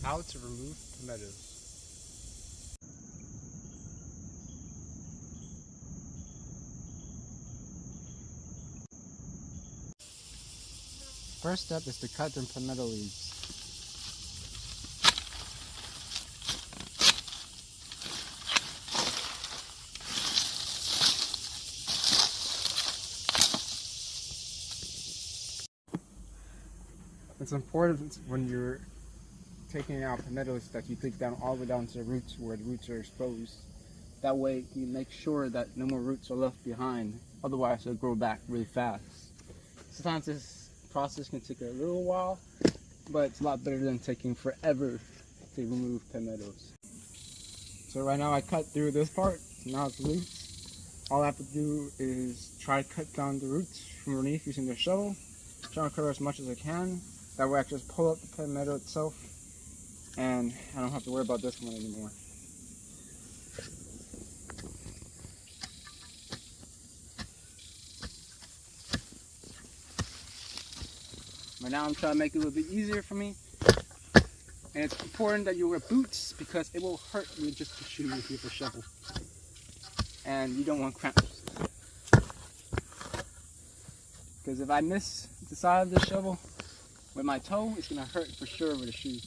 How to remove palmettos. First step is to cut the palmetto leaves. It's important when you're taking out palmettos that you dig down all the way down to the roots where the roots are exposed. That way you make sure that no more roots are left behind, otherwise they'll grow back really fast. Sometimes this process can take a little while, but it's a lot better than taking forever to remove palmettos. So right now I cut through this part, so now it's loose. All I have to do is try to cut down the roots from underneath using the shovel, try to cover as much as I can. That way I can just pull up the palmetto itself and I don't have to worry about this one anymore. But now I'm trying to make it a little bit easier for me. And it's important that you wear boots because it will hurt you just to shoot with your shovel. And you don't want cramps. Because if I miss the side of the shovel with my toe, it's going to hurt for sure with the shoe.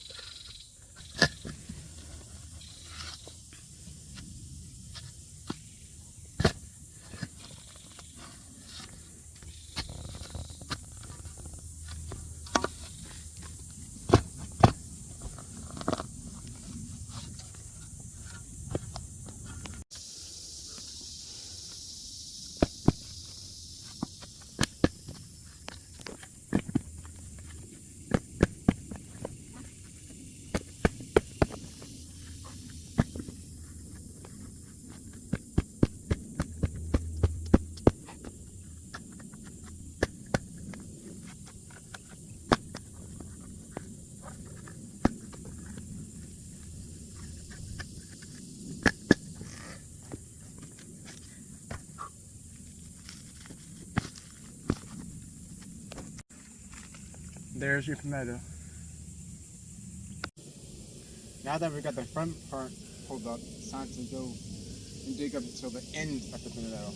There's your palmetto. Now that we got the front part pulled up, it's time to go and dig up until the end of the palmetto.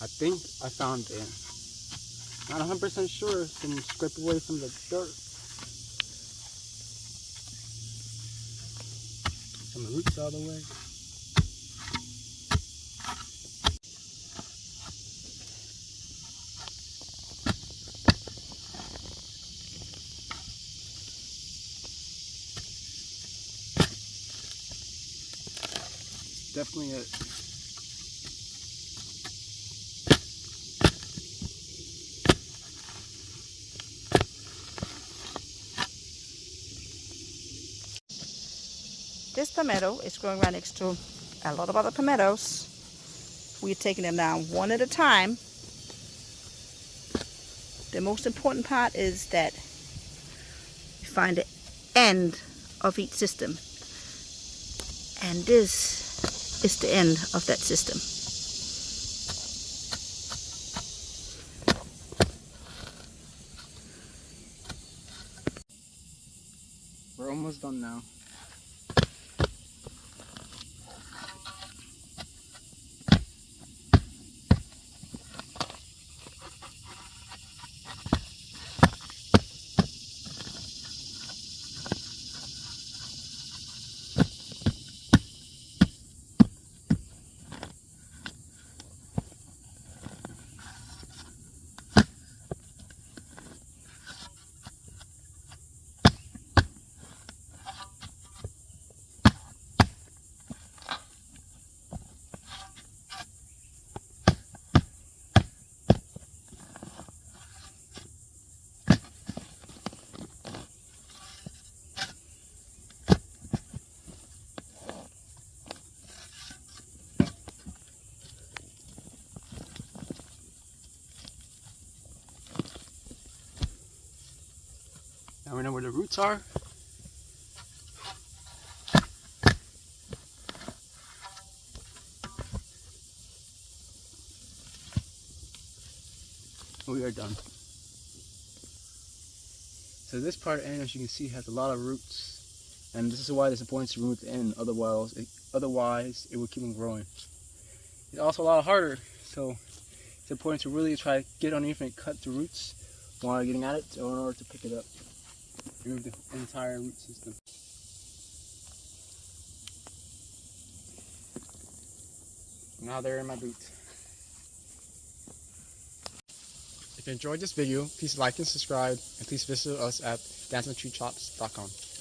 I think I found it. Not 100% sure, so I'm scrape away some of the dirt. Some of the roots out of the way. Definitely it. This palmetto is growing right next to a lot of other palmettos. We're taking them down one at a time. The most important part is that you find the end of each system. And this is the end of that system. We're almost done now. roots are. We are done. So this part, and as you can see, has a lot of roots, and this is why it's important to remove the end. Otherwise, it will keep on growing. It's also a lot harder, so it's important to really try to get underneath and cut the roots while getting at it in order to pick it up. Remove the entire root system. Now they're in my boot. If you enjoyed this video, please like and subscribe, and please visit us at danceandtreechops.com.